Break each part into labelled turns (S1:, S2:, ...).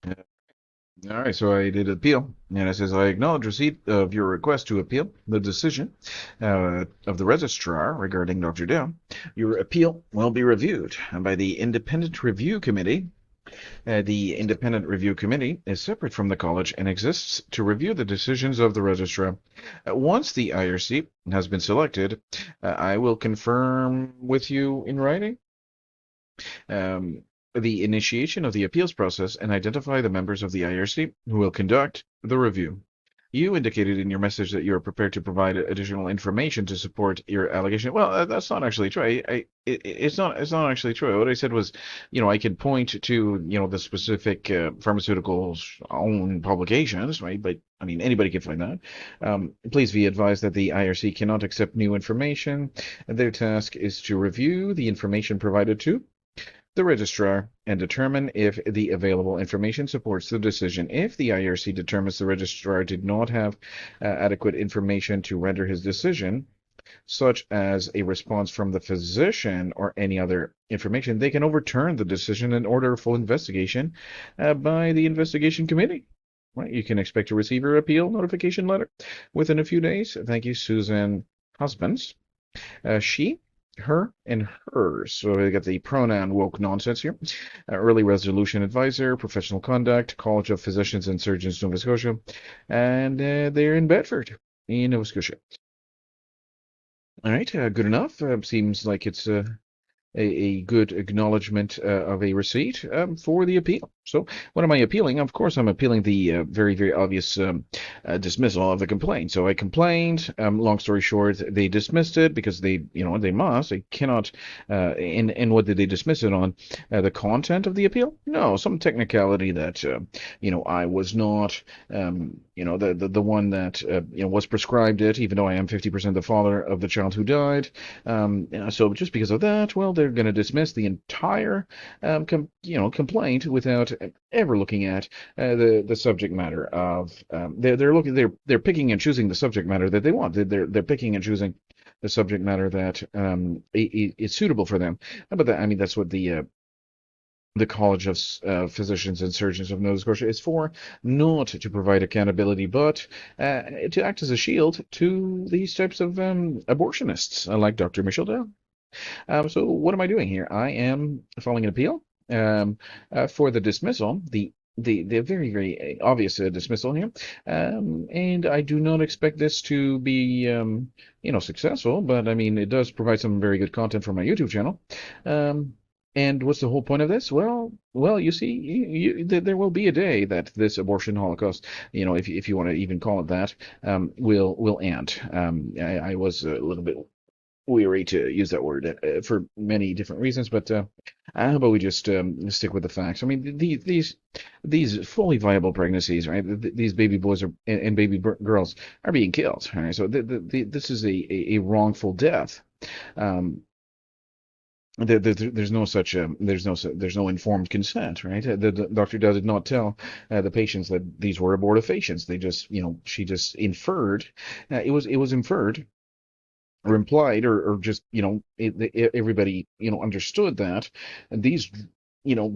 S1: Uh, All right, so I did appeal, and it says I acknowledge receipt of your request to appeal the decision of the registrar regarding Dr. Dow. Your appeal will be reviewed by the Independent Review Committee. The Independent Review Committee is separate from the college and exists to review the decisions of the registrar. Once the IRC has been selected, I will confirm with you in writing um, the initiation of the appeals process and identify the members of the IRC who will conduct the review. You indicated in your message that you are prepared to provide additional information to support your allegation. Well, that's not actually true. It's not actually true. What I said was, I can point to, the specific pharmaceuticals' own publications, right? But I mean, anybody can find that. Please be advised that the IRC cannot accept new information. Their task is to review the information provided to the registrar and determine if the available information supports the decision. If the IRC determines the registrar did not have adequate information to render his decision, such as a response from the physician or any other information, they can overturn the decision and order a full investigation by the investigation committee. Right, you can expect to receive your appeal notification letter within a few days. Thank you, Susan Husbands. She, her, and hers. So we got the pronoun woke nonsense here. Early resolution advisor, professional conduct, College of Physicians and Surgeons, Nova Scotia, and they're in Bedford, in Nova Scotia. All right, good enough. Seems like it's a good acknowledgement of a receipt for the appeal. So, what am I appealing? Of course, I'm appealing the very, very obvious dismissal of the complaint. So, I complained. Long story short, they dismissed it because they must. They cannot. And what did they dismiss it on? The content of the appeal? No, some technicality that I was not. The one that was prescribed it, even though I am 50% the father of the child who died. So just because of that, well, they're going to dismiss the entire complaint without ever looking at the subject matter of they're picking and choosing the subject matter that they want. They're picking and choosing the subject matter that is suitable for them. But that, I mean, that's what the College of Physicians and Surgeons of Nova Scotia is for, not to provide accountability, but to act as a shield to these types of abortionists, like Dr. Michelle Dow. So what am I doing here? I am filing an appeal for the dismissal, the very, very obvious dismissal here. And I do not expect this to be, successful, but I mean, it does provide some very good content for my YouTube channel. Um, and what's the whole point of this? Well, you see, there will be a day that this abortion holocaust, if you want to even call it that, will end. I was a little bit weary to use that word for many different reasons, but how about we just stick with the facts? I mean, these fully viable pregnancies, right? These baby boys and baby girls are being killed. Right? So this is a wrongful death. Um, there's no such there's no informed consent, right? The doctor did not tell the patients that these were abortifacients. They just, she just inferred. It was inferred or implied, or just everybody understood that these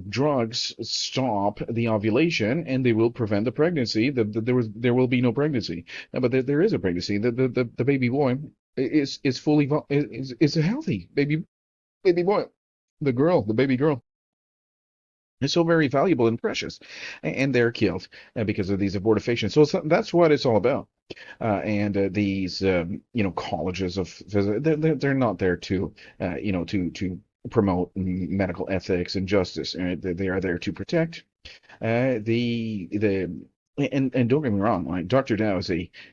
S1: drugs stop the ovulation and they will prevent the pregnancy. There will be no pregnancy. But there is a pregnancy. The baby boy is fully is a healthy baby boy. The baby girl is so very valuable and precious, and they're killed because of these abortifacients. So that's what it's all about. And these colleges of physics, they're not there to to promote medical ethics and justice. Right? They are there to protect the and don't get me wrong, like Dr. Dow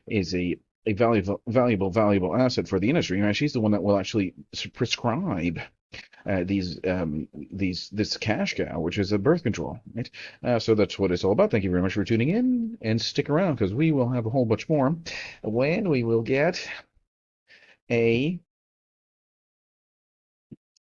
S1: is a valuable asset for the industry. Right? She's the one that will actually prescribe this cash cow, which is a birth control, right? So that's what it's all about. Thank you very much for tuning in, and stick around because we will have a whole bunch more when we will get a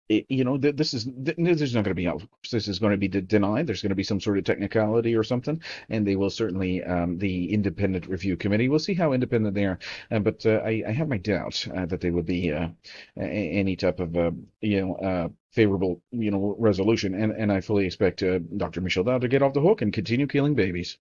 S1: this is not going to be out. This is going to be denied. There's going to be some sort of technicality or something, and they will certainly, the independent review committee. We'll see how independent they are, but I have my doubts that they would be any type of favorable resolution, and I fully expect Dr. Michel Dow to get off the hook and continue killing babies.